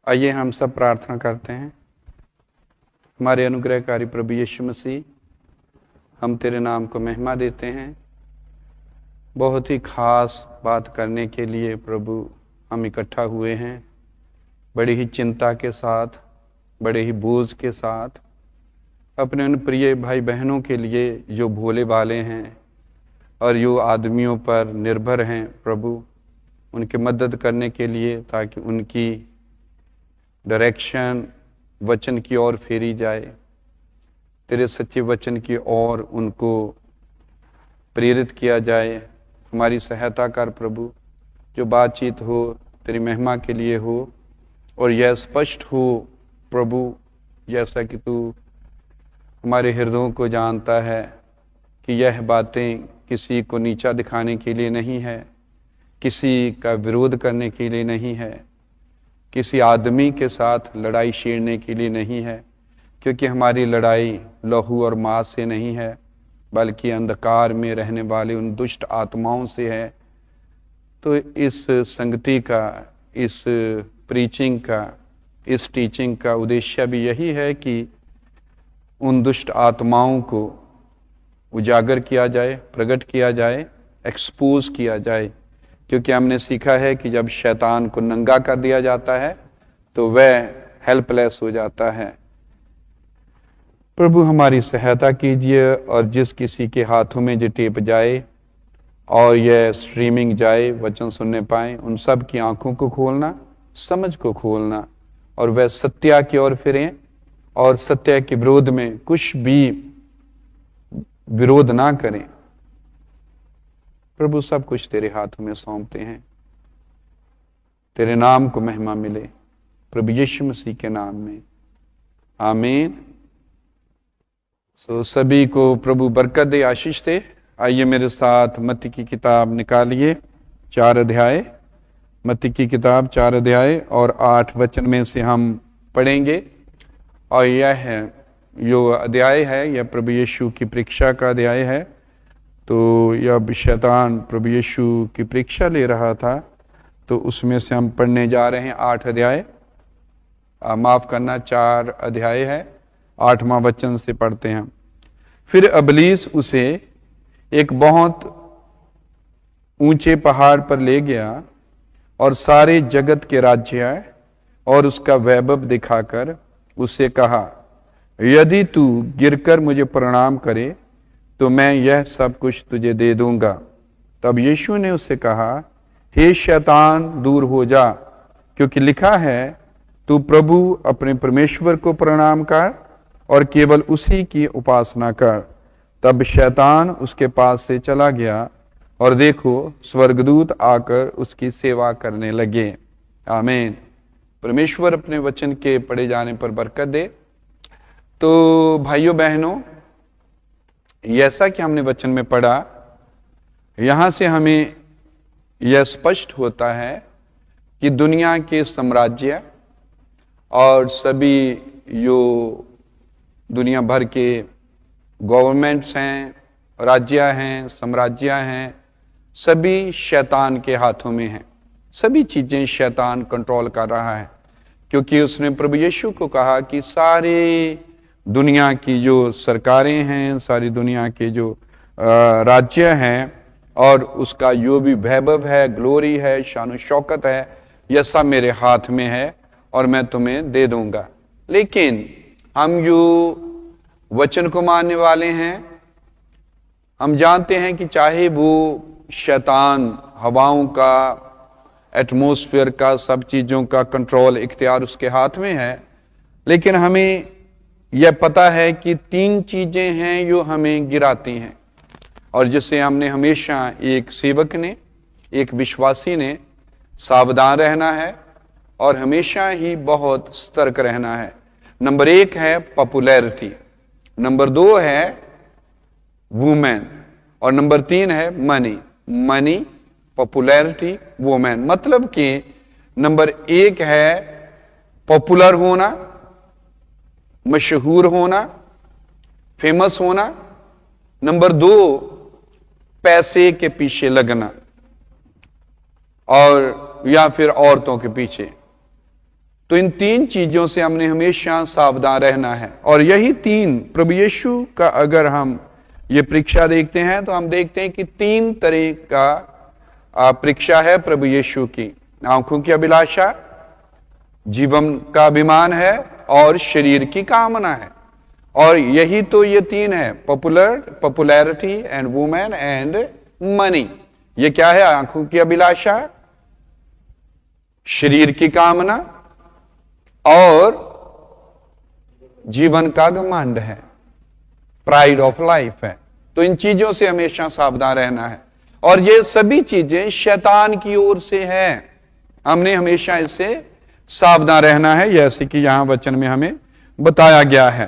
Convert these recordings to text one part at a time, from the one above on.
आइए हम सब प्रार्थना करते हैं। हमारे अनुग्रहकारी प्रभु यीशु मसीह, हम तेरे नाम को महिमा देते हैं। बहुत ही खास बात करने के लिए प्रभु हम इकट्ठा हुए हैं, बड़ी ही चिंता के साथ, बड़े ही बोझ के साथ, अपने उन प्रिय भाई बहनों के लिए जो भोले भाले हैं और जो आदमियों पर निर्भर हैं प्रभु, उनकी मदद करने के लिए, ताकि उनकी डायरेक्शन वचन की ओर फेरी जाए, तेरे सच्चे वचन की ओर उनको प्रेरित किया जाए। हमारी सहायता कर प्रभु, जो बातचीत हो तेरी महिमा के लिए हो और यह स्पष्ट हो प्रभु, जैसा कि तू हमारे हृदयों को जानता है कि यह बातें किसी को नीचा दिखाने के लिए नहीं है, किसी का विरोध करने के लिए नहीं है, किसी आदमी के साथ लड़ाई छेड़ने के लिए नहीं है, क्योंकि हमारी लड़ाई लहू और मांस से नहीं है, बल्कि अंधकार में रहने वाले उन दुष्ट आत्माओं से है। तो इस संगति का, इस प्रीचिंग का, इस टीचिंग का उद्देश्य भी यही है कि उन दुष्ट आत्माओं को उजागर किया जाए, प्रकट किया जाए, एक्सपोज किया जाए। क्योंकि हमने सीखा है कि जब शैतान को नंगा कर दिया जाता है तो वह हेल्पलेस हो जाता है। प्रभु हमारी सहायता कीजिए, और जिस किसी के हाथों में जो टेप जाए और यह स्ट्रीमिंग जाए, वचन सुनने पाए, उन सब की आंखों को खोलना, समझ को खोलना, और वह सत्य की ओर फिरें और सत्य के विरोध में कुछ भी विरोध ना करें। प्रभु सब कुछ तेरे हाथों में सौंपते हैं, तेरे नाम को महिमा मिले, प्रभु यीशु मसीह के नाम में, आमीन। सभी को प्रभु बरकत दे, आशीष दे। आइए मेरे साथ मत्ती की किताब निकालिए, 4 अध्याय, मत्ती की किताब 4 अध्याय और 8 वचन में से हम पढ़ेंगे। और यह है जो अध्याय है, यह प्रभु यीशु की परीक्षा का अध्याय है। तो यह शैतान प्रभु यीशु की परीक्षा ले रहा था, तो उसमें से हम पढ़ने जा रहे हैं 8 अध्याय, माफ करना 4 अध्याय है, 8वां वचन से पढ़ते हैं। फिर इब्लीस उसे एक बहुत ऊंचे पहाड़ पर ले गया और सारे जगत के राज्य और उसका वैभव दिखाकर उससे कहा, यदि तू गिरकर मुझे प्रणाम करे तो मैं यह सब कुछ तुझे दे दूंगा। तब यीशु ने उससे कहा, हे शैतान, दूर हो जा, क्योंकि लिखा है, तू प्रभु अपने परमेश्वर को प्रणाम कर और केवल उसी की उपासना कर। तब शैतान उसके पास से चला गया, और देखो स्वर्गदूत आकर उसकी सेवा करने लगे। आमीन। परमेश्वर अपने वचन के पढ़े जाने पर बरकत दे। तो भाइयों बहनों, जैसा कि हमने वचन में पढ़ा, यहां से हमें यह स्पष्ट होता है कि दुनिया के साम्राज्य और सभी जो दुनिया भर के गवर्नमेंट्स हैं, राज्य हैं, साम्राज्य हैं, सभी शैतान के हाथों में हैं। सभी चीजें शैतान कंट्रोल कर रहा है, क्योंकि उसने प्रभु यीशु को कहा कि सारी दुनिया की जो सरकारें हैं, सारी दुनिया के जो राज्य हैं, और उसका जो भी वैभव है, ग्लोरी है, शान शौकत है, यह सब मेरे हाथ में है और मैं तुम्हें दे दूंगा। लेकिन हम जो वचन को मानने वाले हैं, हम जानते हैं कि चाहे वो शैतान हवाओं का, एटमॉस्फेयर का, सब चीजों का कंट्रोल, इख्तियार उसके हाथ में है, लेकिन हमें यह पता है कि 3 चीजें हैं जो हमें गिराती हैं, और जिससे हमने हमेशा, एक सेवक ने, एक विश्वासी ने सावधान रहना है और हमेशा ही बहुत सतर्क रहना है। नंबर 1 है पॉपुलैरिटी, नंबर 2 है वुमेन, और नंबर 3 है मनी। Money, popularity, women. मतलब कि नंबर 1 है पॉपुलर होना, मशहूर होना, फेमस होना। नंबर 2 पैसे के पीछे लगना, और या फिर औरतों के पीछे। तो इन तीन चीजों से हमने हमेशा सावधान रहना है। और यही तीन प्रभु यीशु का अगर हम ये परीक्षा देखते हैं तो हम देखते हैं कि तीन तरह का परीक्षा है प्रभु यीशु की। आंखों की अभिलाषा, जीवन का अभिमान है और शरीर की कामना है। और यही तो ये तीन है, popularity and women and money. ये क्या है? आंखों की अभिलाषा, शरीर की कामना और जीवन का घमंड है, प्राइड ऑफ लाइफ है। तो इन चीजों से हमेशा सावधान रहना है। और ये सभी चीजें शैतान की ओर से है, हमने हमेशा इससे सावधान रहना है, जैसे कि यहां वचन में हमें बताया गया है।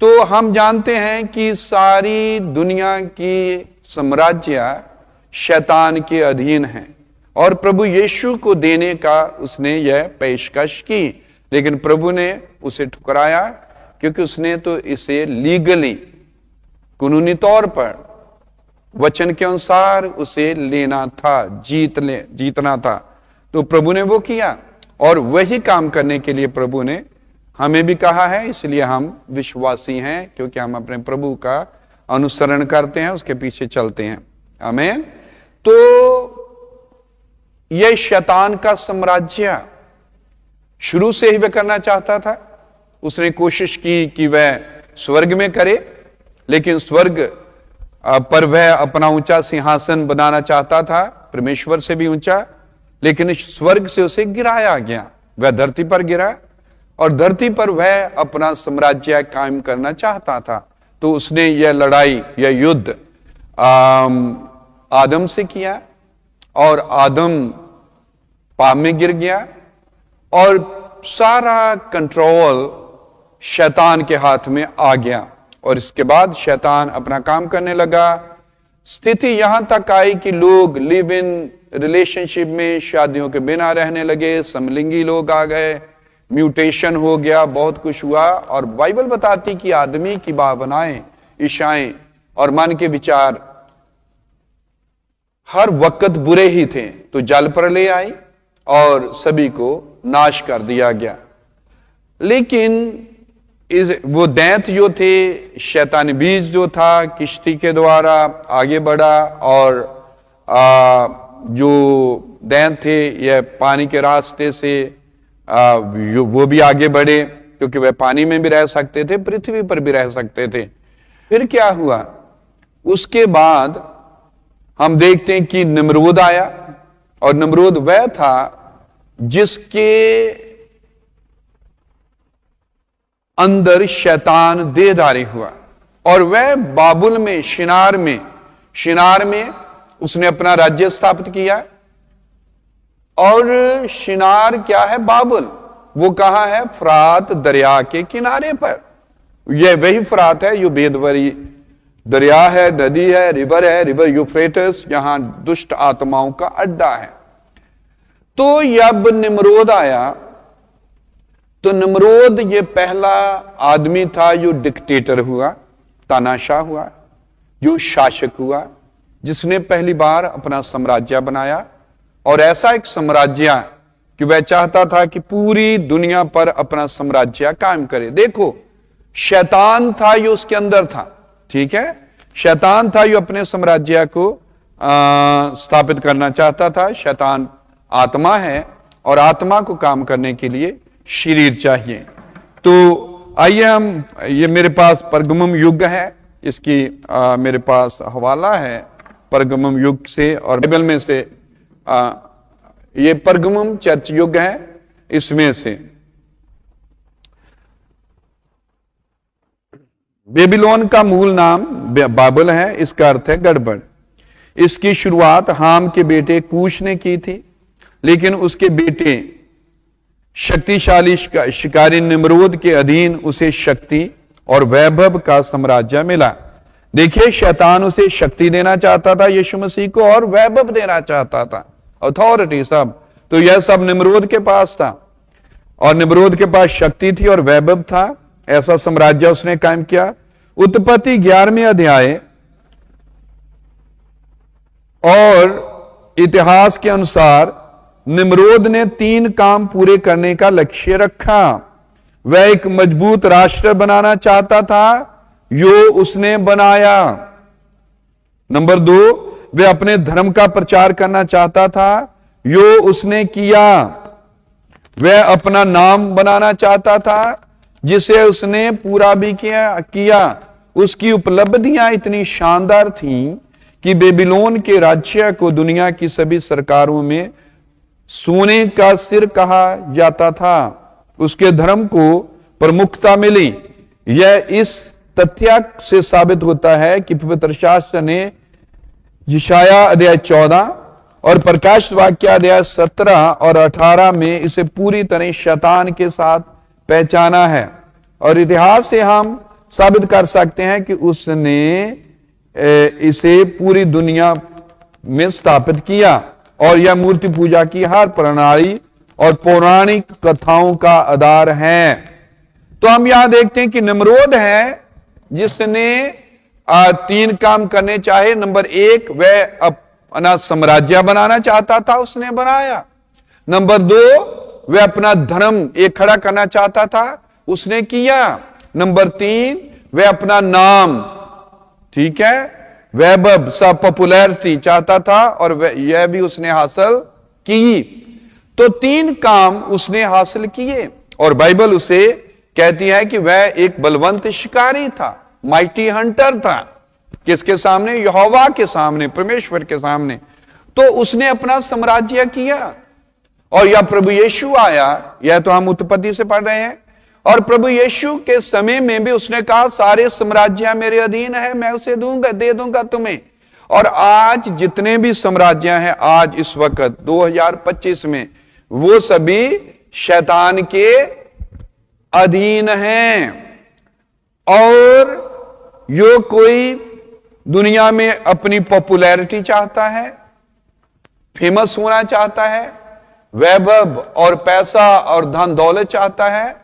तो हम जानते हैं कि सारी दुनिया की साम्राज्य शैतान के अधीन है और प्रभु यीशु को देने का उसने यह पेशकश की, लेकिन प्रभु ने उसे ठुकराया क्योंकि उसने तो इसे लीगली, कानूनी तौर पर, वचन के अनुसार उसे लेना था, जीतना था। तो प्रभु ने वो किया और वही काम करने के लिए प्रभु ने हमें भी कहा है। इसलिए हम विश्वासी हैं, क्योंकि हम अपने प्रभु का अनुसरण करते हैं, उसके पीछे चलते हैं। आमीन। तो यह शैतान का साम्राज्य शुरू से ही वह करना चाहता था। उसने कोशिश की कि वह स्वर्ग में करे, लेकिन स्वर्ग पर वह अपना ऊंचा सिंहासन बनाना चाहता था, परमेश्वर से भी ऊंचा, लेकिन इस स्वर्ग से उसे गिराया गया। वह धरती पर गिरा और धरती पर वह अपना साम्राज्य कायम करना चाहता था। तो उसने यह लड़ाई, यह युद्ध आदम से किया और आदम पाप में गिर गया और सारा कंट्रोल शैतान के हाथ में आ गया। और इसके बाद शैतान अपना काम करने लगा। स्थिति यहां तक आई कि लोग लिव इन रिलेशनशिप में शादियों के बिना रहने लगे, समलिंगी लोग आ गए, म्यूटेशन हो गया, बहुत कुछ हुआ। और बाइबल बताती कि आदमी की भावनाएं, इच्छाएं और मन के विचार हर वक्त बुरे ही थे। तो जल प्रलय आई और सभी को नाश कर दिया गया। लेकिन वो दैंत जो थे, शैतानी बीज जो था, किश्ती के द्वारा आगे बढ़ा और जो दैंत थे यह पानी के रास्ते से वो भी आगे बढ़े, क्योंकि वह पानी में भी रह सकते थे, पृथ्वी पर भी रह सकते थे। फिर क्या हुआ? उसके बाद हम देखते हैं कि नमरूद आया और नमरूद वह था जिसके अंदर शैतान देहधारी हुआ और वह बाबुल में, शिनार में उसने अपना राज्य स्थापित किया। और शिनार क्या है? बाबुल। वो कहां है? फरात दरिया के किनारे पर। यह वही फरात है जो भेदवरी दरिया है, नदी है, रिवर यूफ्रेटस, जहां दुष्ट आत्माओं का अड्डा है। तो जब निम्रोद आया तो निम्रोद ये पहला आदमी था जो डिक्टेटर हुआ, तानाशाह हुआ, जो शासक हुआ, जिसने पहली बार अपना साम्राज्य बनाया। और ऐसा एक साम्राज्य कि वह चाहता था कि पूरी दुनिया पर अपना साम्राज्य कायम करे। देखो, शैतान था जो उसके अंदर था, ठीक है, शैतान था जो अपने साम्राज्य को स्थापित करना चाहता था। शैतान आत्मा है और आत्मा को काम करने के लिए शरीर चाहिए। तो आइए हम, ये मेरे पास परगमुम युग है, इसकी मेरे पास हवाला है परगमुम युग से और बाइबल में से ये परगमुम चर्च युग है, इसमें से बेबीलोन का मूल नाम बाबल है, इसका अर्थ है गड़बड़। इसकी शुरुआत हाम के बेटे कूश ने की थी, लेकिन उसके बेटे शक्तिशाली शिकारी निम्रोद के अधीन उसे शक्ति और वैभव का साम्राज्य मिला। देखिए, शैतान उसे शक्ति देना चाहता था यीशु मसीह को और वैभव देना चाहता था, अथॉरिटी सब। तो यह सब निम्रोद के पास था और निम्रोद के पास शक्ति थी और वैभव था। ऐसा साम्राज्य उसने कायम किया। उत्पत्ति 11वें अध्याय और इतिहास के अनुसार निम्रोद ने 3 काम पूरे करने का लक्ष्य रखा। वह एक मजबूत राष्ट्र बनाना चाहता था, यो उसने बनाया। नंबर 2, वह अपने धर्म का प्रचार करना चाहता था, यो उसने किया। वह अपना नाम बनाना चाहता था, जिसे उसने पूरा भी किया। उसकी उपलब्धियां इतनी शानदार थीं कि बेबीलोन के राज्य को दुनिया की सभी सरकारों में सोने का सिर कहा जाता था। उसके धर्म को प्रमुखता मिली। यह इस तथ्य से साबित होता है कि पवित्र शास्त्र ने यशायाह अध्याय 14 और प्रकाश वाक्य अध्याय 17 और 18 में इसे पूरी तरह शैतान के साथ पहचाना है। और इतिहास से हम साबित कर सकते हैं कि उसने इसे पूरी दुनिया में स्थापित किया और यह मूर्ति पूजा की हर प्रणाली और पौराणिक कथाओं का आधार है। तो हम यहां देखते हैं कि निम्रोद है जिसने 3 काम करने चाहे। नंबर 1, वह अपना साम्राज्य बनाना चाहता था, उसने बनाया। नंबर 2, वह अपना धर्म एक खड़ा करना चाहता था, उसने किया। नंबर 3, वह अपना नाम, ठीक है, वैभव सब पॉपुलैरिटी चाहता था और यह भी उसने हासिल की। तो 3 काम उसने हासिल किए और बाइबल उसे कहती है कि वह एक बलवंत शिकारी था, माइटी हंटर था। किसके सामने? यहोवा के सामने, परमेश्वर के सामने। तो उसने अपना साम्राज्य किया और यह प्रभु यीशु आया। यह तो हम उत्पत्ति से पढ़ रहे हैं। और प्रभु यीशु के समय में भी उसने कहा सारे साम्राज्य मेरे अधीन है, मैं उसे दे दूंगा तुम्हें। और आज जितने भी साम्राज्य हैं, आज इस वक्त 2025 में, वो सभी शैतान के अधीन हैं। और जो कोई दुनिया में अपनी पॉपुलैरिटी चाहता है, फेमस होना चाहता है, वैभव और पैसा और धन दौलत चाहता है,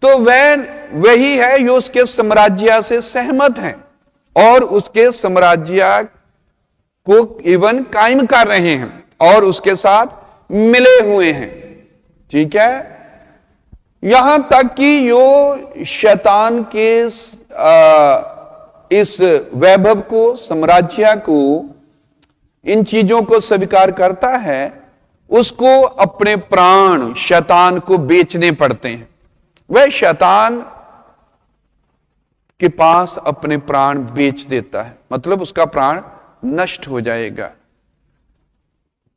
तो वह वही है जो उसके साम्राज्य से सहमत है और उसके साम्राज्य को इवन कायम कर रहे हैं और उसके साथ मिले हुए हैं। ठीक है, यहां तक कि जो शैतान के इस वैभव को, साम्राज्य को, इन चीजों को स्वीकार करता है, उसको अपने प्राण शैतान को बेचने पड़ते हैं। वह शैतान के पास अपने प्राण बेच देता है, मतलब उसका प्राण नष्ट हो जाएगा।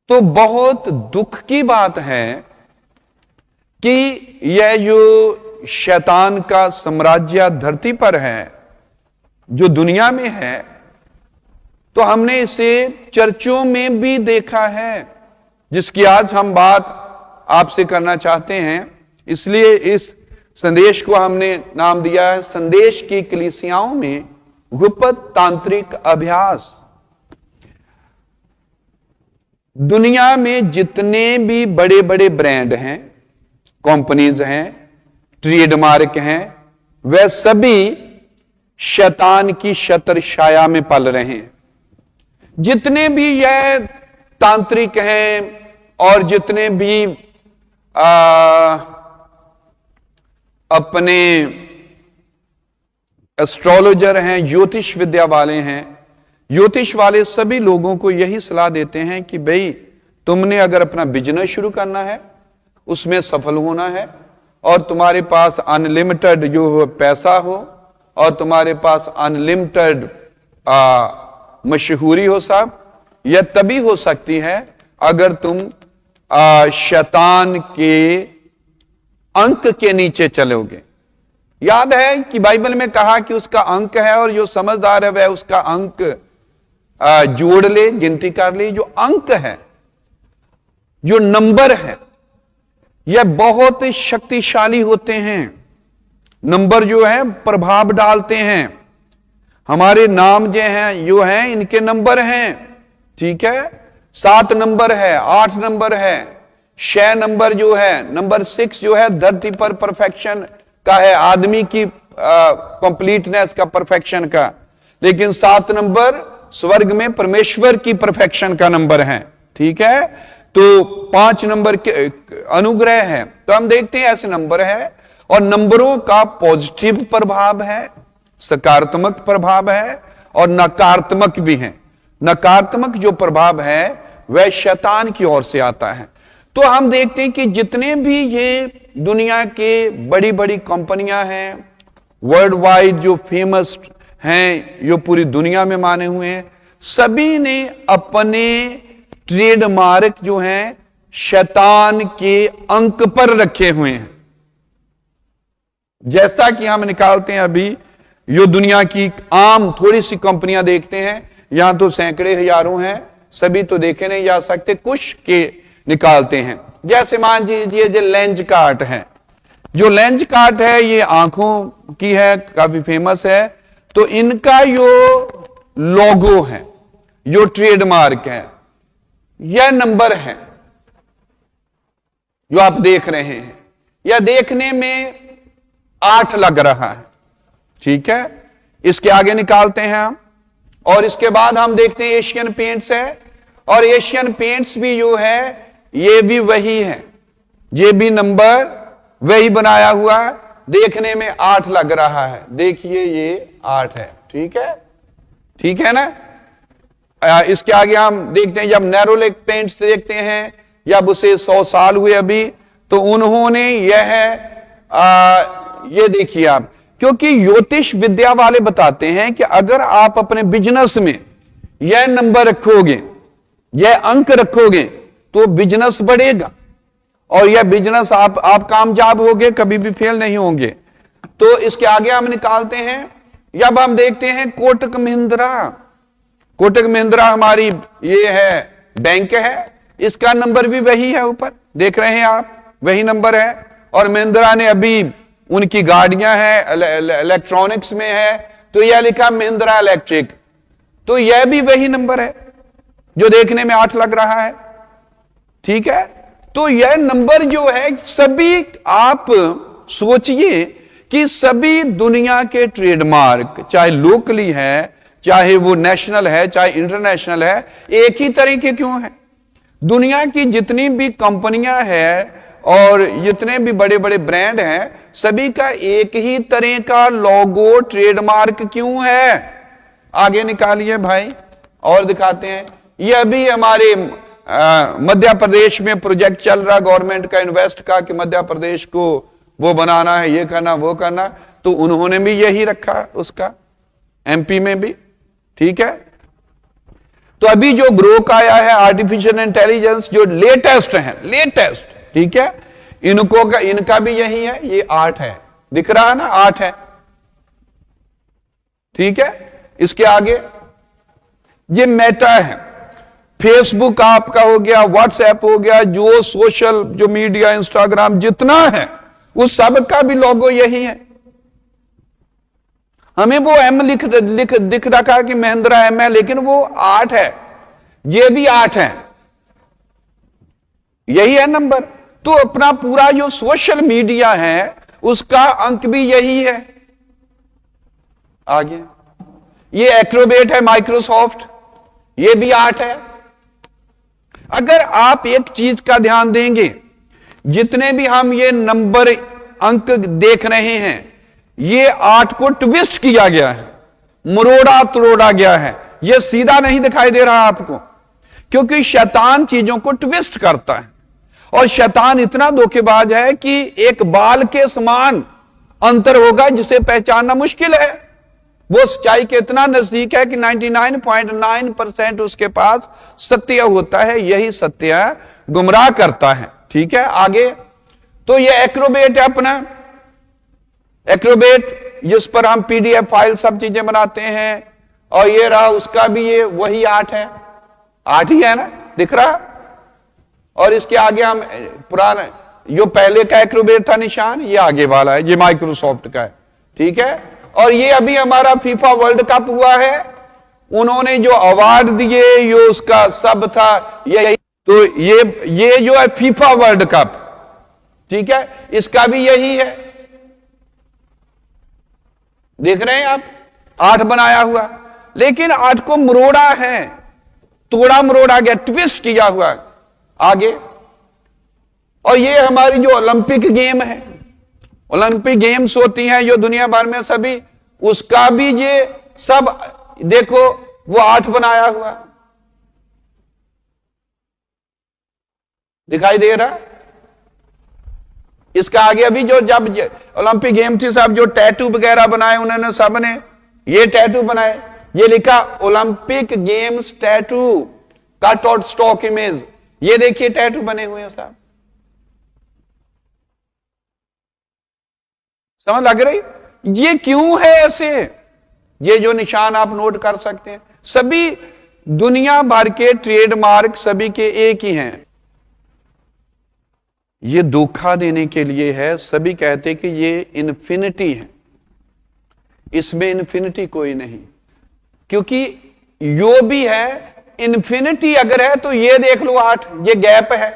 तो बहुत दुख की बात है कि यह जो शैतान का साम्राज्य धरती पर है, जो दुनिया में है, तो हमने इसे चर्चों में भी देखा है, जिसकी आज हम बात आपसे करना चाहते हैं। इसलिए इस संदेश को हमने नाम दिया है संदेश की कलीसियाओं में गुप्त तांत्रिक अभ्यास। दुनिया में जितने भी बड़े बड़े ब्रांड हैं, कंपनीज हैं, ट्रेडमार्क हैं, वह सभी शैतान की छत्र छाया में पल रहे हैं। जितने भी यह तांत्रिक हैं और जितने भी अपने एस्ट्रोलॉजर हैं, ज्योतिष विद्या वाले हैं, ज्योतिष वाले सभी लोगों को यही सलाह देते हैं कि भाई तुमने अगर अपना बिजनेस शुरू करना है, उसमें सफल होना है और तुम्हारे पास अनलिमिटेड जो पैसा हो और तुम्हारे पास अनलिमिटेड मशहूरी हो, सब यह तभी हो सकती है अगर तुम शैतान के अंक के नीचे चलोगे। याद है कि बाइबल में कहा कि उसका अंक है और जो समझदार है वह उसका अंक जोड़ ले, गिनती कर ले। जो अंक है, जो नंबर है, यह बहुत शक्तिशाली होते हैं। नंबर जो है प्रभाव डालते हैं। हमारे नाम जो हैं इनके नंबर हैं। ठीक है, 7 नंबर है, 8 नंबर है, 6 नंबर जो है, नंबर 6 जो है धरती पर परफेक्शन का है, आदमी की कंप्लीटनेस का, परफेक्शन का। लेकिन 7 नंबर स्वर्ग में परमेश्वर की परफेक्शन का नंबर है। ठीक है, तो 5 नंबर के अनुग्रह है। तो हम देखते हैं ऐसे नंबर है और नंबरों का पॉजिटिव प्रभाव है, सकारात्मक प्रभाव है और नकारात्मक भी है। नकारात्मक जो प्रभाव है वह शैतान की ओर से आता है। तो हम देखते हैं कि जितने भी ये दुनिया के बड़ी बड़ी कंपनियां हैं, वर्ल्ड वाइड जो फेमस हैं, जो पूरी दुनिया में माने हुए हैं, सभी ने अपने ट्रेडमार्क जो हैं शैतान के अंक पर रखे हुए हैं। जैसा कि हम निकालते हैं अभी जो दुनिया की आम थोड़ी सी कंपनियां देखते हैं, यहां तो सैकड़े हजारों हैं, सभी तो देखे नहीं जा सकते, कुछ के निकालते हैं। जैसे मान लीजिए जो लेंस कार्ट है, जो लेंस कार्ट है ये आंखों की है, काफी फेमस है। तो इनका जो लोगो है, जो ट्रेडमार्क है, यह नंबर है जो आप देख रहे हैं। यह देखने में 8 लग रहा है, ठीक है। इसके आगे निकालते हैं हम, और इसके बाद हम देखते हैं एशियन पेंट्स है, और एशियन पेंट्स भी जो है ये भी वही है, ये भी नंबर वही बनाया हुआ है, देखने में 8 लग रहा है। देखिए ये 8 है, ठीक है, ठीक है ना। इसके आगे हम देखते हैं, जब नैरोलेक पेंट्स देखते हैं, जब उसे 100 साल हुए अभी, तो उन्होंने यह ये देखिए आप, क्योंकि ज्योतिष विद्या वाले बताते हैं कि अगर आप अपने बिजनेस में यह नंबर रखोगे, यह अंक रखोगे, तो बिजनेस बढ़ेगा और यह बिजनेस आप कामयाब होगे, कभी भी फेल नहीं होंगे। तो इसके आगे हम निकालते हैं, जब हम देखते हैं कोटक महिंद्रा, कोटक महिंद्रा हमारी ये है बैंक है, इसका नंबर भी वही है, ऊपर देख रहे हैं आप, वही नंबर है। और महिंद्रा ने अभी उनकी गाड़ियां हैं इलेक्ट्रॉनिक्स में है, तो यह लिखा महिंद्रा इलेक्ट्रिक, तो यह भी वही नंबर है जो देखने में 8 लग रहा है, ठीक है। तो यह नंबर जो है, सभी आप सोचिए कि सभी दुनिया के ट्रेडमार्क, चाहे लोकली है, चाहे वो नेशनल है, चाहे इंटरनेशनल है, एक ही तरह के क्यों है। दुनिया की जितनी भी कंपनियां हैं और जितने भी बड़े बड़े ब्रांड हैं, सभी का एक ही तरह का लोगो ट्रेडमार्क क्यों है। आगे निकालिए भाई और दिखाते हैं। यह भी हमारे मध्य प्रदेश में प्रोजेक्ट चल रहा गवर्नमेंट का, इन्वेस्ट का, कि मध्य प्रदेश को वो बनाना है, ये करना वो करना, तो उन्होंने भी यही रखा उसका, एमपी में भी, ठीक है। तो अभी जो ग्रोक आया है आर्टिफिशियल इंटेलिजेंस, जो लेटेस्ट है, लेटेस्ट, ठीक है, इनका भी यही है, ये 8 है, दिख रहा है ना, 8 है, ठीक है। इसके आगे ये मेटा है, फेसबुक आपका हो गया, व्हाट्सएप हो गया, जो सोशल जो मीडिया इंस्टाग्राम जितना है, उस सब का भी लोगो यही है। हमें वो एम दिख रखा कि महिंद्रा एम है, लेकिन वो 8 है, ये भी 8 है, यही है नंबर। तो अपना पूरा जो सोशल मीडिया है उसका अंक भी यही है। आगे ये एक्रोबेट है माइक्रोसॉफ्ट, ये भी 8 है। अगर आप एक चीज का ध्यान देंगे, जितने भी हम ये नंबर अंक देख रहे हैं, ये 8 को ट्विस्ट किया गया है, मरोड़ा तोड़ा गया है, ये सीधा नहीं दिखाई दे रहा आपको, क्योंकि शैतान चीजों को ट्विस्ट करता है। और शैतान इतना धोखेबाज है कि एक बाल के समान अंतर होगा जिसे पहचानना मुश्किल है। वो सच्चाई के इतना नजदीक है कि 99.9% उसके पास सत्य होता है, यही सत्य गुमराह करता है, ठीक है। आगे तो ये एक्रोबेट है अपना, एक्रोबेट जिस पर हम पीडीएफ फाइल सब चीजें बनाते हैं, और ये रहा उसका भी, ये वही 8 है, 8 ही है ना, दिख रहा। और इसके आगे हम पुराना जो पहले का एक्रोबेट था निशान, ये आगे वाला है, ये माइक्रोसॉफ्ट का है, ठीक है। और ये अभी हमारा फीफा वर्ल्ड कप हुआ है, उन्होंने जो अवार्ड दिए, ये उसका सब था ये, तो ये जो है फीफा वर्ल्ड कप, ठीक है, इसका भी यही है, देख रहे हैं आप, 8 बनाया हुआ, लेकिन 8 को मरोड़ा है, तोड़ा मरोड़ा गया, ट्विस्ट किया हुआ। आगे। और ये हमारी जो ओलंपिक गेम है, ओलंपिक गेम्स होती हैं जो दुनिया भर में सभी, उसका भी ये सब देखो वो 8 बनाया हुआ दिखाई दे रहा। इसका आगे अभी जो जब ओलंपिक गेम थी, सब जो टैटू वगैरह बनाए उन्होंने, सब ने ये टैटू बनाए, ये लिखा Olympic games tattoo cut out stock image. ये देखिए टैटू बने हुए हैं साहब, समझ लग रही? ये क्यों है ऐसे? ये जो निशान आप नोट कर सकते हैं, सभी दुनिया भर के ट्रेडमार्क सभी के एक ही हैं। ये धोखा देने के लिए है। सभी कहते कि ये इन्फिनिटी है, इसमें इन्फिनिटी कोई नहीं, क्योंकि यो भी है। इन्फिनिटी अगर है तो ये देख लो 8, ये गैप है,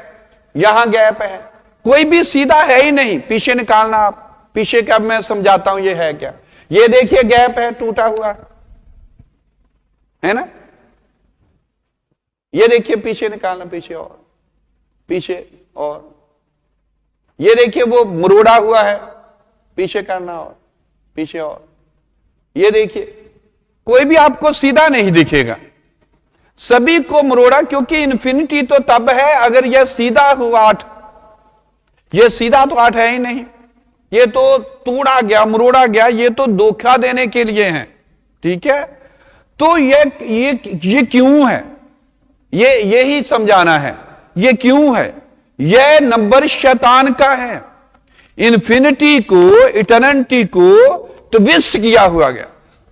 यहां गैप है, कोई भी सीधा है ही नहीं। पीछे निकालना आप, पीछे का मैं समझाता हूं ये है क्या। ये देखिए गैप है, टूटा हुआ है ना। ये देखिए पीछे निकालना, पीछे और पीछे और, ये देखिए वो मुरोड़ा हुआ है, पीछे करना और पीछे और। ये देखिए कोई भी आपको सीधा नहीं दिखेगा, सभी को मुरोड़ा, क्योंकि इन्फिनिटी तो तब है अगर यह सीधा हुआ 8। ये सीधा तो 8 है ही नहीं, ये तो तोड़ा गया, मुरोड़ा गया, ये तो धोखा देने के लिए है। ठीक है, तो ये क्यों है, यही समझाना है। ये क्यों है? यह नंबर शैतान का है। इन्फिनिटी को, इटर्निटी को ट्विस्ट किया हुआ गया,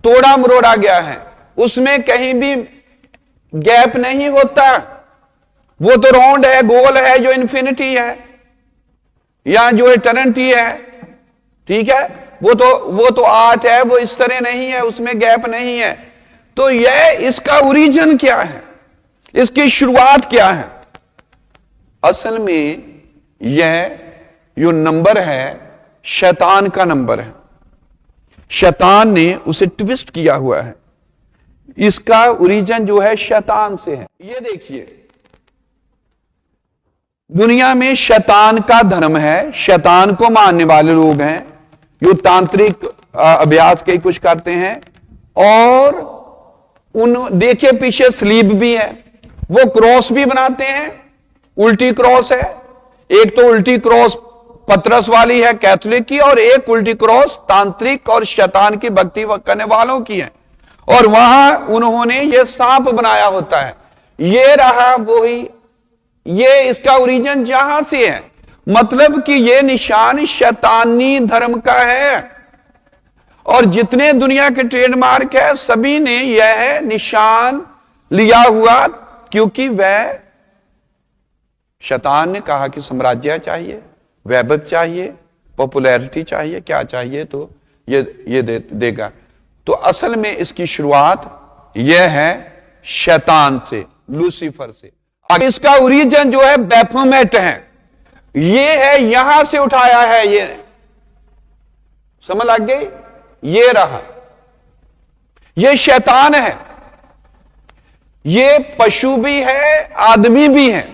तोड़ा मरोड़ा गया है, उसमें कहीं भी गैप नहीं होता। वो तो राउंड है, गोल है जो इन्फिनिटी है, या जो इटर्निटी है। ठीक है, वो तो 8 है, वो इस तरह नहीं है, उसमें गैप नहीं है। तो यह इसका ओरिजिन क्या है, इसकी शुरुआत क्या है? असल में यह जो नंबर है शैतान का नंबर है, शैतान ने उसे ट्विस्ट किया हुआ है। इसका ओरिजिन जो है शैतान से है। ये देखिए दुनिया में शैतान का धर्म है, शैतान को मानने वाले लोग हैं, जो तांत्रिक अभ्यास के कुछ करते हैं। और देखिए पीछे स्लीब भी है, वो क्रॉस भी बनाते हैं, उल्टी क्रॉस है। एक तो उल्टी क्रॉस पतरस वाली है कैथोलिक की, और एक उल्टी क्रॉस तांत्रिक और शैतान की भक्ति करने वालों की है। और वहां उन्होंने ये सांप बनाया होता है। ये रहा वही, ये इसका ओरिजिन जहां से है, मतलब कि ये निशान शैतानी धर्म का है। और जितने दुनिया के ट्रेडमार्क है सभी ने यह निशान लिया हुआ, क्योंकि वह शैतान ने कहा कि साम्राज्य चाहिए, वैभव चाहिए, पॉपुलैरिटी चाहिए, क्या चाहिए तो ये देगा। तो असल में इसकी शुरुआत यह है शैतान से, लूसीफर से। इसका ओरिजिन जो है बैफोमेट है, ये है, यहां से उठाया है। ये समझ लग गई? ये रहा, ये शैतान है। ये पशु भी है, आदमी भी है।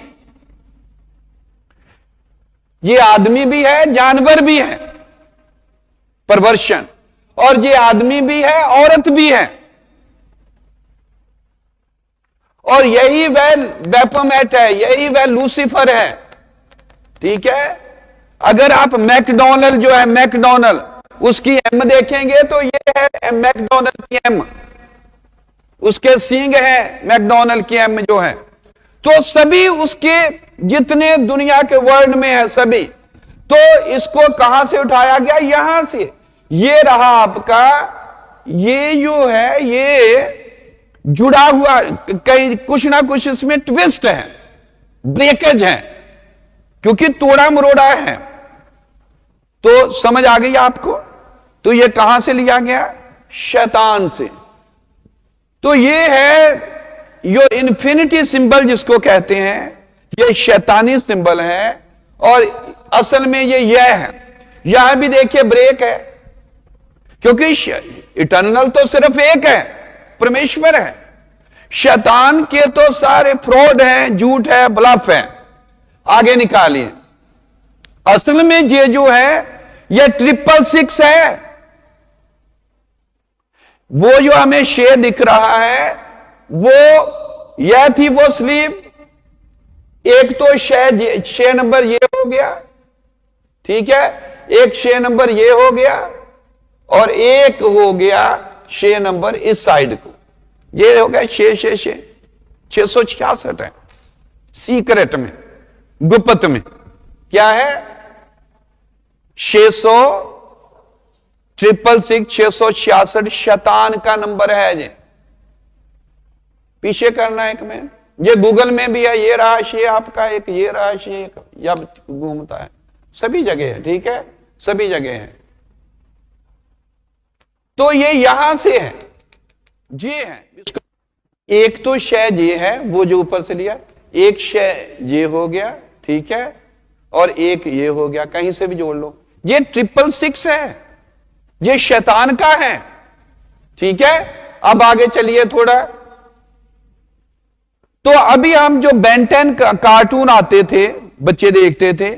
ये आदमी भी है, जानवर भी है, परवर्शन। और ये आदमी भी है, औरत भी है। और यही वह बैफोमेट है, यही वह लूसीफर है। ठीक है, अगर आप मैकडोनल्ड जो है, मैकडोनल्ड, उसकी एम देखेंगे तो ये है मैकडोनल्ड की एम, उसके सींग है मैकडोनल्ड की एम जो है। तो सभी उसके जितने दुनिया के वर्ल्ड में है सभी, तो इसको कहां से उठाया गया? यहां से। ये रहा आपका, ये जो है ये जुड़ा हुआ, कहीं कुछ ना कुछ इसमें ट्विस्ट है, ब्रेकेज है, क्योंकि तोड़ा मरोड़ा है। तो समझ आ गई आपको? तो ये कहां से लिया गया? शैतान से। तो ये है यो इन्फिनिटी सिंबल जिसको कहते हैं, ये शैतानी सिंबल है। और असल में ये यह है। यह भी देखिए ब्रेक है, क्योंकि इटर्नल तो सिर्फ एक है, परमेश्वर है। शैतान के तो सारे फ्रॉड हैं, झूठ है, ब्लफ है। आगे निकालिए। असल में ये जो है ये 666 है। वो जो हमें शे दिख रहा है वो यह थी वो स्लीव। एक तो शे नंबर ये हो गया, ठीक है, एक शे नंबर ये हो गया और एक हो गया शे नंबर इस साइड को, ये हो गया शे 666 है। सीक्रेट में, गुप्त में क्या है? 666 शैतान का नंबर है। ये पीछे करना एक में, ये गूगल में भी है, ये राशि आपका एक, ये राशि एक, जब घूमता है सभी जगह है, ठीक है, सभी जगह है। तो ये यहां से है, ये है। एक तो शय ये है वो जो ऊपर से लिया, एक शय ये हो गया, ठीक है, और एक ये हो गया, कहीं से भी जोड़ लो। ये 666 है, ये शैतान का है, ठीक है। अब आगे चलिए थोड़ा। तो अभी हम जो बेन 10 कार्टून आते थे, बच्चे देखते थे,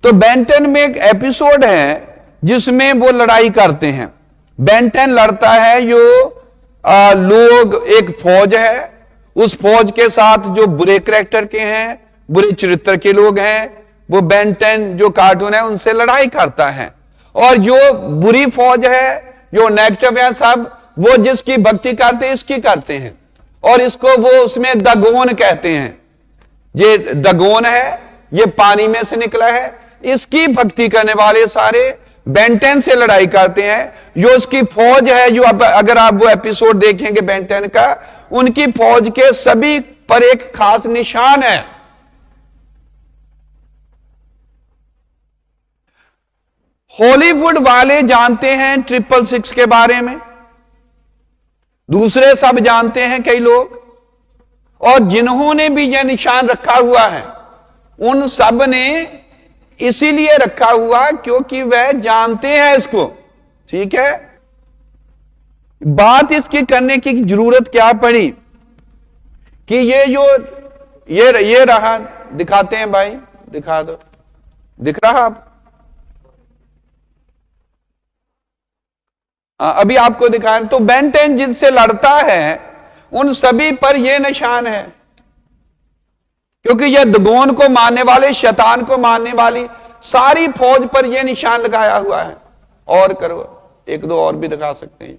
तो बेन 10 में एक एपिसोड है जिसमें वो लड़ाई करते हैं। बेन 10 लड़ता है, जो लोग, एक फौज है, उस फौज के साथ जो बुरे कैरेक्टर के हैं, बुरे चरित्र के लोग हैं, वो बेन 10 जो कार्टून है उनसे लड़ाई करता है। और जो बुरी फौज है, जो नेगेटिव है सब, वो जिसकी भक्ति करते हैं इसकी करते हैं, और इसको वो उसमें दगोन कहते हैं। ये दगोन है, ये पानी में से निकला है, इसकी भक्ति करने वाले सारे बेन 10 से लड़ाई करते हैं। जो उसकी फौज है, जो अगर आप वो एपिसोड देखेंगे बेन 10 का, उनकी फौज के सभी पर एक खास निशान है। हॉलीवुड वाले जानते हैं 666 के बारे में, दूसरे सब जानते हैं कई लोग, और जिन्होंने भी यह निशान रखा हुआ है उन सब ने इसीलिए रखा हुआ क्योंकि वह जानते हैं इसको, ठीक है। बात इसकी करने की जरूरत क्या पड़ी कि ये जो ये रहा, दिखाते हैं भाई, दिखा दो, दिख रहा आप? अभी आपको दिखाया। तो बेन 10 जिनसे लड़ता है उन सभी पर यह निशान है, क्योंकि यह दगोन को मारने वाले, शैतान को मारने वाली सारी फौज पर यह निशान लगाया हुआ है। और करो, एक दो और भी दिखा सकते हैं।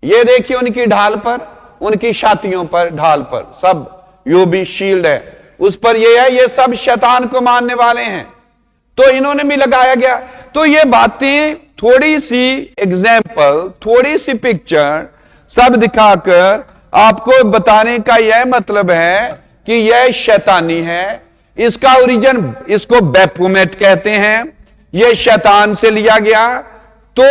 ये देखिए उनकी ढाल पर, उनकी छातियों पर, ढाल पर सब यो भी शील्ड है, उस पर यह है, ये सब शैतान को मारने वाले हैं, तो इन्होंने भी लगाया गया। तो ये बातें, थोड़ी सी एग्जाम्पल, थोड़ी सी पिक्चर सब दिखाकर आपको बताने का यह मतलब है कि यह शैतानी है। इसका ओरिजिन, इसको बैफोमेट कहते हैं, यह शैतान से लिया गया। तो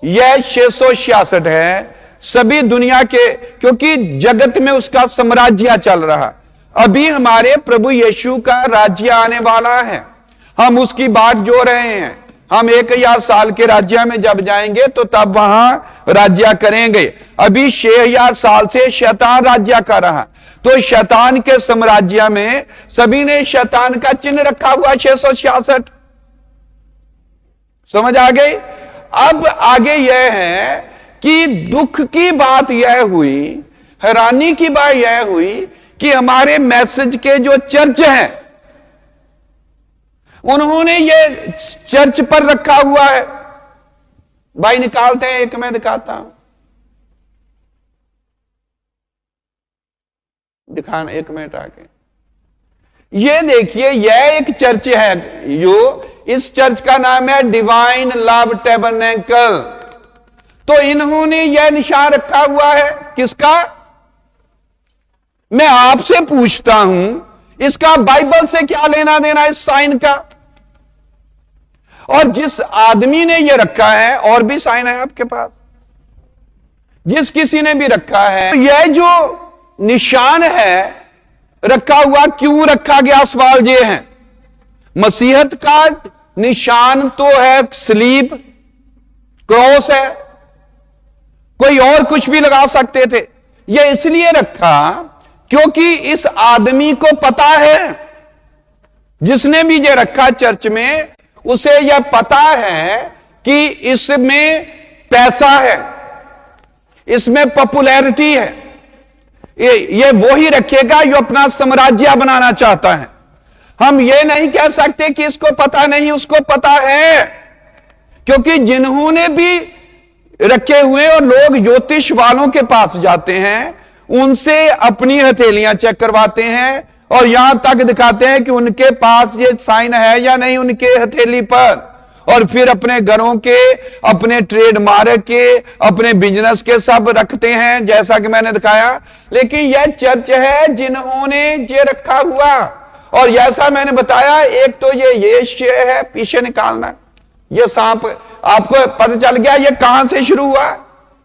यह 666 है सभी दुनिया के, क्योंकि जगत में उसका साम्राज्य चल रहा। अभी हमारे प्रभु यीशु का राज्य आने वाला है, हम उसकी बाट जो रहे हैं। हम 1000 साल के राज्य में जब जाएंगे तो तब वहां राज्य करेंगे। अभी 6000 साल से शैतान राज्य कर रहा, तो शैतान के साम्राज्य में सभी ने शैतान का चिन्ह रखा हुआ 666। समझ आ गई? अब आगे यह है कि दुख की बात यह हुई, हैरानी की बात यह हुई कि हमारे मैसेज के जो चर्च हैं उन्होंने ये चर्च पर रखा हुआ है। भाई निकालते हैं, एक मैं दिखाता हूं, दिखाना, एक मिनट आके। ये देखिए, यह एक चर्च है, इस चर्च का नाम है डिवाइन लव टैबरनेकल। तो इन्होंने यह निशान रखा हुआ है, किसका? मैं आपसे पूछता हूं, इसका बाइबल से क्या लेना देना इस साइन का? और जिस आदमी ने यह रखा है, और भी साइन है आपके पास, जिस किसी ने भी रखा है, यह जो निशान है रखा हुआ, क्यों रखा गया, सवाल यह है। मसीहत का निशान तो है सलीब, क्रॉस है, कोई और कुछ भी लगा सकते थे। यह इसलिए रखा क्योंकि इस आदमी को पता है जिसने भी ये रखा चर्च में, उसे यह पता है कि इसमें पैसा है, इसमें पॉपुलैरिटी है। ये वो ही रखेगा जो अपना साम्राज्य बनाना चाहता है। हम ये नहीं कह सकते कि इसको पता नहीं, उसको पता है, क्योंकि जिन्होंने भी रखे हुए, और लोग ज्योतिष वालों के पास जाते हैं, उनसे अपनी हथेलियां चेक करवाते हैं और यहां तक दिखाते हैं कि उनके पास ये साइन है या नहीं उनके हथेली पर, और फिर अपने घरों के, अपने ट्रेडमार्क के, अपने बिजनेस के सब रखते हैं, जैसा कि मैंने दिखाया। लेकिन यह चर्च है जिन्होंने ये रखा हुआ, और जैसा मैंने बताया, एक तो ये है, पीछे निकालना, ये सांप आपको पता चल गया ये कहां से शुरू हुआ,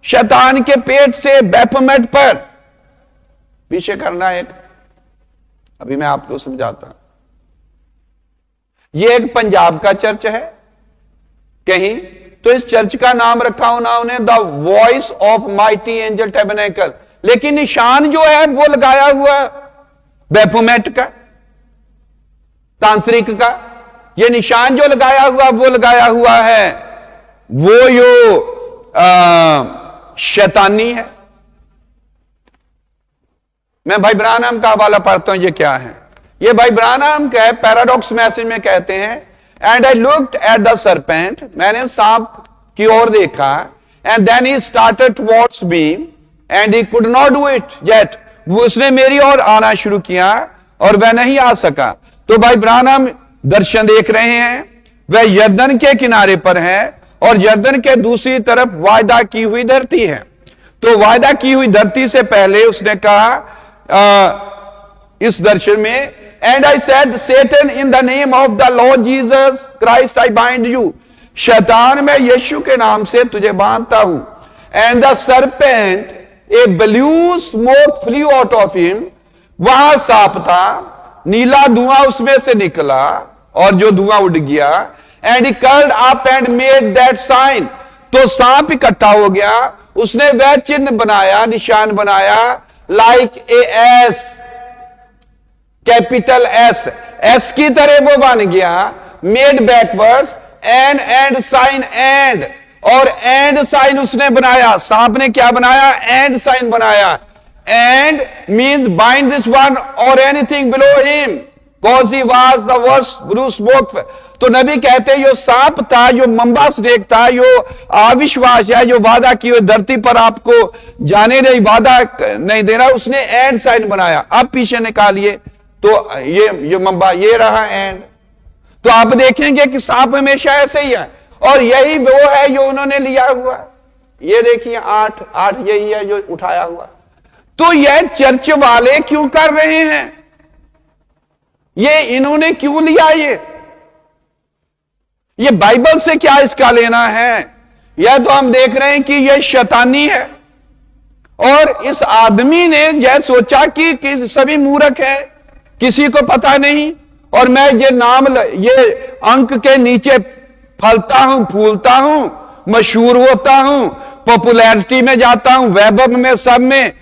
शैतान के पेट से, बैपमेट पर। पीछे करना एक, अभी मैं आपको समझाता हूं। ये एक पंजाब का चर्च है कहीं, तो इस चर्च का नाम रखा उन्होंने the voice of mighty angel tabernacle, लेकिन निशान जो है वो लगाया हुआ बैपमेट का, तांत्रिक का। ये निशान जो लगाया हुआ, वो लगाया हुआ है, वो जो शैतानी है। मैं भाई ब्रानम का हवाला पढ़ता हूं, ये क्या है। ये भाई ब्रानम का पैराडॉक्स मैसेज में कहते हैं, and I looked at the serpent, मैंने सांप की ओर देखा, and then he started towards me and he could not do it yet, वो उसने मेरी ओर आना शुरू किया और वह नहीं आ सका। तो भाई ब्रानम दर्शन देख रहे हैं, वह यर्दन के किनारे पर है और यर्दन के दूसरी तरफ वायदा की हुई धरती है। तो वायदा की हुई धरती से पहले उसने कहा इस दर्शन में, and I said Satan in the name of the Lord Jesus Christ I bind you, शैतान मैं यीशु के नाम से तुझे बांधता हूं। And the serpent a blue smoke flew out of him, वहां सांप था, नीला धुआं उसमें से निकला और जो धुआं उड़ गया। And he curled up and made that sign, तो सांप इकट्ठा हो गया, उसने वह चिन्ह बनाया, निशान बनाया, like a S, capital S, S की तरह वो बन गया, made backwards, and sign and, और एंड साइन उसने बनाया, सांप ने क्या बनाया, एंड साइन बनाया। And means bind this one और anything below him cause he was the worst blue smoke. तो नबी कहते हैं जो सांप था, जो मंबा स्नेक था, जो अविश्वास है, जो वादा की हुई धरती पर आपको जाने नहीं, वादा नहीं दे रहा, उसने एंड साइन बनाया। अब पीछे निकालिए तो ये मंबा, ये रहा एंड। तो आप देखेंगे कि सांप हमेशा ऐसे ही है, और यही वो है जो उन्होंने लिया हुआ। ये देखिए 8 यही है जो उठाया हुआ। तो यह चर्च वाले क्यों कर रहे हैं, ये इन्होंने क्यों लिया, ये बाइबल से क्या इसका लेना है। यह तो हम देख रहे हैं कि यह शैतानी है, और इस आदमी ने यह सोचा कि सभी मूर्ख हैं, किसी को पता नहीं, और मैं ये नाम, ये अंक के नीचे फलता हूं, फूलता हूं, मशहूर होता हूं, पॉपुलैरिटी में जाता हूं, वैभव में, सब में,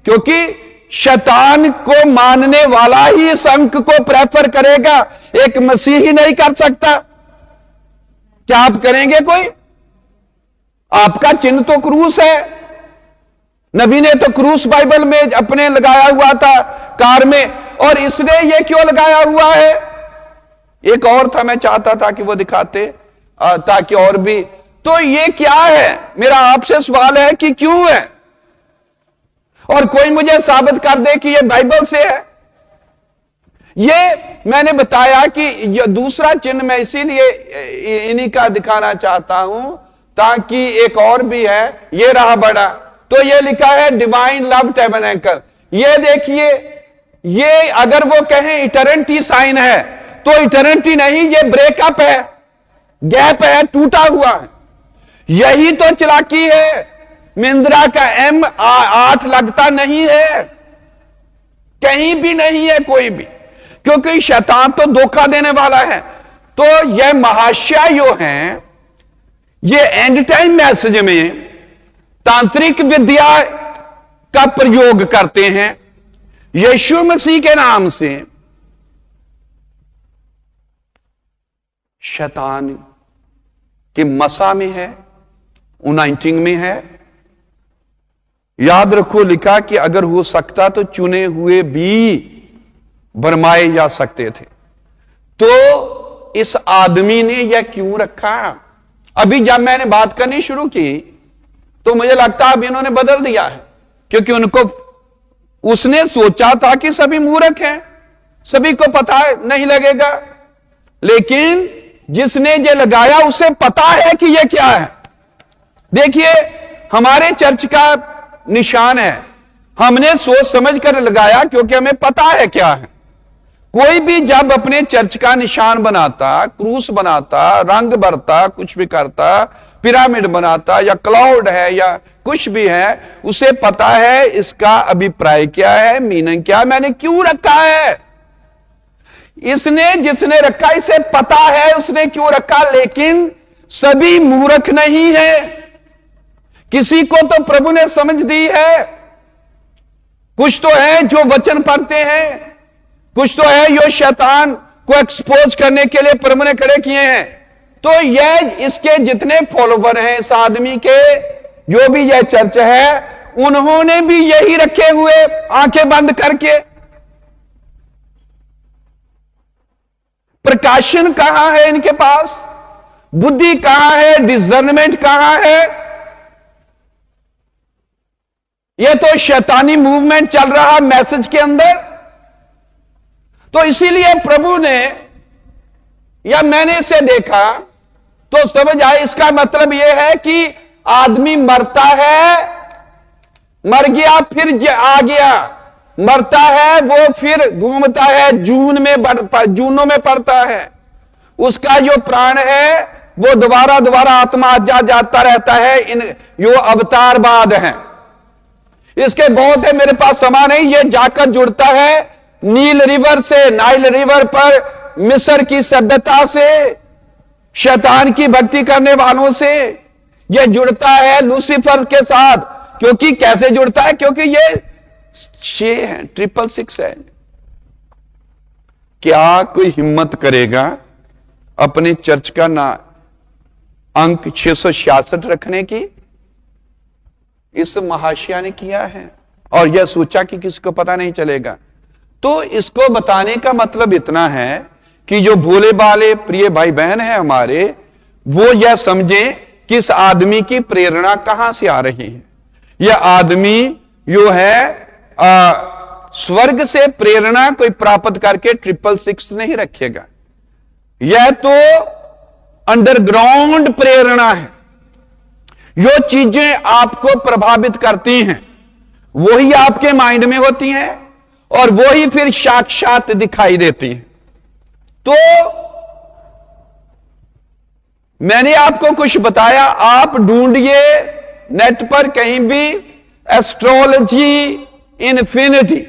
क्योंकि शैतान को मानने वाला ही इस अंक को प्रेफर करेगा, एक मसीही नहीं कर सकता। क्या आप करेंगे? कोई आपका चिन्ह तो क्रूस है, नबी ने तो क्रूस बाइबल में अपने लगाया हुआ था कार में, और इसने ये क्यों लगाया हुआ है? एक और था, मैं चाहता था कि वो दिखाते ताकि और भी। तो ये क्या है, मेरा आपसे सवाल है कि क्यों है, और कोई मुझे साबित कर दे कि ये बाइबल से है। ये मैंने बताया कि जो दूसरा चिन्ह मैं इसीलिए इन्हीं का दिखाना चाहता हूं, ताकि एक और भी है, ये रहा बड़ा, तो ये लिखा है डिवाइन लव टैबरनेकल। ये देखिए, ये अगर वो कहें इटर्निटी साइन है, तो इटर्निटी नहीं, ये ब्रेकअप है, गैप है, टूटा हुआ है। यही तो चालाकी है, मिंद्रा का M 8 लगता नहीं है, कहीं भी नहीं है कोई भी, क्योंकि शैतान तो धोखा देने वाला है। तो यह महाशय जो हैं, ये एंड टाइम मैसेज में तांत्रिक विद्या का प्रयोग करते हैं, यीशु मसीह के नाम से शैतान के मसा में है, उनाइटिंग में है। याद रखो, लिखा कि अगर हो सकता तो चुने हुए भी भरमाए जा सकते थे। तो इस आदमी ने यह क्यों रखा? अभी जब मैंने बात करनी शुरू की तो मुझे लगता अब इन्होंने बदल दिया है, क्योंकि उनको उसने सोचा था कि सभी मूर्ख हैं, सभी को पता है नहीं लगेगा, लेकिन जिसने ये लगाया उसे पता है कि ये क्या है। देखिए, हमारे चर्च का निशान है, हमने सोच समझ कर लगाया क्योंकि हमें पता है क्या है। कोई भी जब अपने चर्च का निशान बनाता, क्रूस बनाता, रंग भरता, कुछ भी करता, पिरामिड बनाता या क्लाउड है या कुछ भी है, उसे पता है इसका अभिप्राय क्या है, मीनिंग क्या है, मैंने क्यों रखा है। इसने जिसने रखा इसे पता है उसने क्यों रखा, लेकिन सभी मूर्ख नहीं है। किसी को तो प्रभु ने समझ दी है, कुछ तो है जो वचन पढ़ते हैं, कुछ तो है जो शैतान को एक्सपोज करने के लिए प्रभु ने खड़े किए हैं। तो यह इसके जितने फॉलोवर हैं इस आदमी के, जो भी यह चर्च है, उन्होंने भी यही रखे हुए, आंखें बंद करके। प्रकाशन कहां है इनके पास, बुद्धि कहां है, डिजर्नमेंट कहां है। यह तो शैतानी मूवमेंट चल रहा मैसेज के अंदर। तो इसीलिए प्रभु ने, या मैंने इसे देखा तो समझ आए, इसका मतलब यह है कि आदमी मरता है, मर गया फिर आ गया, मरता है वो फिर घूमता है, जूनों में पड़ता है, उसका जो प्राण है वो दोबारा दोबारा आत्मा जाता रहता है। इन जो अवतारवाद हैं, इसके बहुत है, मेरे पास समय नहीं। ये जाकर जुड़ता है नील रिवर से, नाइल रिवर पर मिस्र की सभ्यता से, शैतान की भक्ति करने वालों से। यह जुड़ता है लूसीफर के साथ। क्योंकि कैसे जुड़ता है? क्योंकि ये 6 है, 666 है। क्या कोई हिम्मत करेगा अपने चर्च का ना अंक 666 रखने की? इस महाशया ने किया है और यह सोचा कि किसी को पता नहीं चलेगा। तो इसको बताने का मतलब इतना है कि जो भोले भाले प्रिय भाई बहन हैं हमारे, वो यह समझें कि इस आदमी की प्रेरणा कहां से आ रही है। यह आदमी जो है स्वर्ग से प्रेरणा कोई प्राप्त करके 666 नहीं रखेगा। यह तो अंडरग्राउंड प्रेरणा है। जो चीजें आपको प्रभावित करती हैं वही आपके माइंड में होती हैं और वही फिर साक्षात दिखाई देती हैं। तो मैंने आपको कुछ बताया, आप ढूंढिए नेट पर कहीं भी एस्ट्रोलॉजी इन्फिनिटी,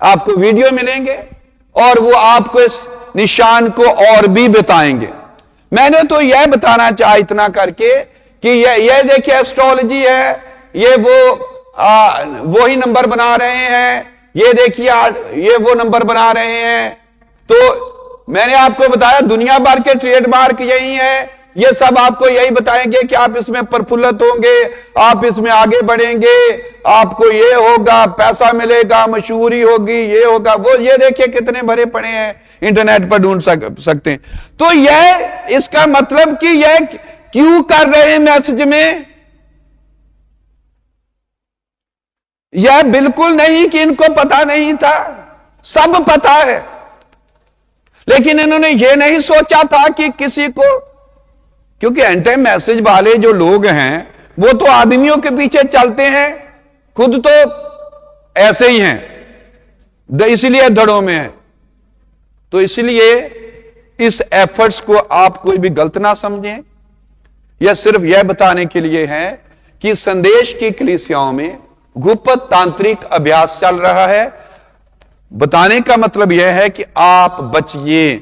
आपको वीडियो मिलेंगे और वो आपको इस निशान को और भी बताएंगे। मैंने तो यह बताना चाहा इतना करके कि यह देखिए एस्ट्रोलॉजी है, ये वो ही नंबर बना रहे हैं, ये देखिए ये वो नंबर बना रहे हैं। तो मैंने आपको बताया दुनिया भर के ट्रेडमार्क यही है। ये सब आपको यही बताएंगे कि आप इसमें प्रफुल्लित होंगे, आप इसमें आगे बढ़ेंगे, आपको ये होगा, पैसा मिलेगा, मशहूरी होगी, ये होगा वो। ये देखिए कितने भरे पड़े हैं, इंटरनेट पर ढूंढ सकते हैं। तो यह इसका मतलब कि यह क्यों कर रहे हैं मैसेज में? यह बिल्कुल नहीं कि इनको पता नहीं था, सब पता है, लेकिन इन्होंने यह नहीं सोचा था कि किसी को, क्योंकि एंटी मैसेज वाले जो लोग हैं वो तो आदमियों के पीछे चलते हैं, खुद तो ऐसे ही हैं, इसलिए धड़ों में है। तो इसलिए इस एफर्ट्स को आप कोई भी गलत ना समझें। यह सिर्फ यह बताने के लिए है कि संदेश की कलीसियाओं में गुप्त तांत्रिक अभ्यास चल रहा है। बताने का मतलब यह है कि आप बचिए,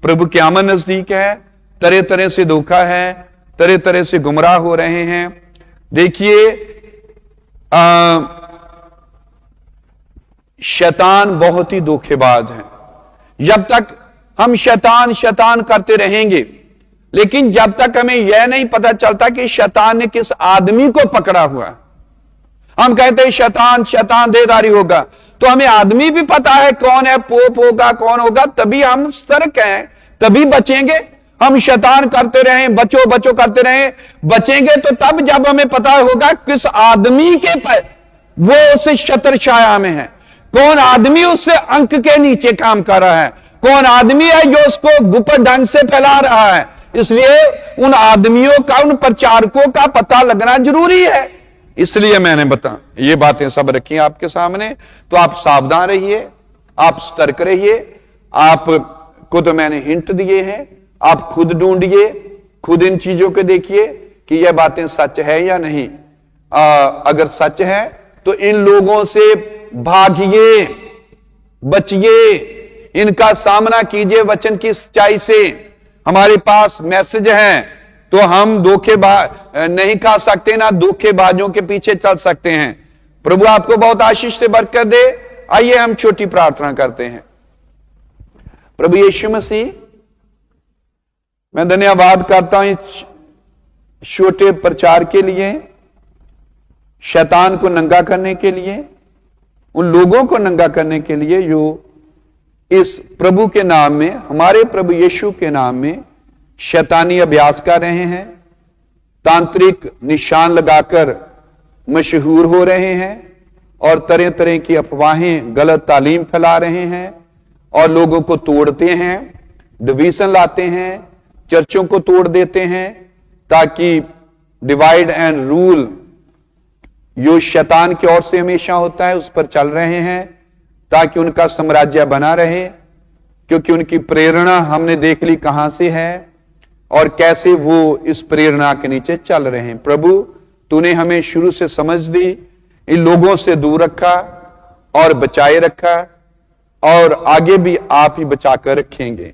प्रभु की आमद नजदीक है, तरह तरह से धोखा है, तरह तरह से गुमराह हो रहे हैं। देखिए शैतान बहुत ही धोखेबाज है। जब तक हम शैतान शैतान करते रहेंगे, लेकिन जब तक हमें यह नहीं पता चलता कि शैतान ने किस आदमी को पकड़ा हुआ। हम कहते हैं शैतान शैतान देहधारी होगा, तो हमें आदमी भी पता है कौन है, पोप होगा कौन होगा, तभी हम सतर्क हैं, तभी बचेंगे। हम शैतान करते रहें, बचो बचो करते रहें, बचेंगे तो तब जब हमें पता होगा किस आदमी के पर वो उससे छत्र छाया में है, कौन आदमी उससे अंक के नीचे काम कर रहा है, कौन आदमी है जो उसको गुप्त ढंग से फैला रहा है। इसलिए उन आदमियों का, उन प्रचारकों का पता लगना जरूरी है। इसलिए मैंने ये बातें सब रखी आपके सामने, तो आप सावधान रहिए, आप सतर्क रहिए। आपको तो मैंने हिंट दिए हैं, आप खुद ढूंढिए, खुद इन चीजों को देखिए कि यह बातें सच है या नहीं। अगर सच है तो इन लोगों से भागिए, बचिए, इनका सामना कीजिए वचन की सच्चाई से। हमारे पास मैसेज है तो हम धोखेबाज नहीं खा सकते, ना धोखेबाजों के पीछे चल सकते हैं। प्रभु आपको बहुत आशीष से बरकत दे। आइए हम छोटी प्रार्थना करते हैं। प्रभु यीशु मसीह, मैं धन्यवाद करता हूं छोटे प्रचार के लिए, शैतान को नंगा करने के लिए, उन लोगों को नंगा करने के लिए जो इस प्रभु के नाम में, हमारे प्रभु यीशु के नाम में शैतानी अभ्यास कर रहे हैं, तांत्रिक निशान लगाकर मशहूर हो रहे हैं और तरह तरह की अफवाहें, गलत तालीम फैला रहे हैं और लोगों को तोड़ते हैं, डिवीजन लाते हैं, चर्चों को तोड़ देते हैं, ताकि डिवाइड एंड रूल जो शैतान की ओर से हमेशा होता है उस पर चल रहे हैं, ताकि उनका साम्राज्य बना रहे। क्योंकि उनकी प्रेरणा हमने देख ली कहां से है और कैसे वो इस प्रेरणा के नीचे चल रहे हैं। प्रभु, तूने हमें शुरू से समझ दी, इन लोगों से दूर रखा और बचाए रखा, और आगे भी आप ही बचाकर रखेंगे।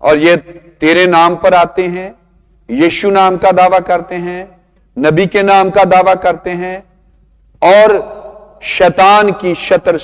और ये तेरे नाम पर आते हैं, यीशु नाम का दावा करते हैं, नबी के नाम का दावा करते हैं और शैतान की शतर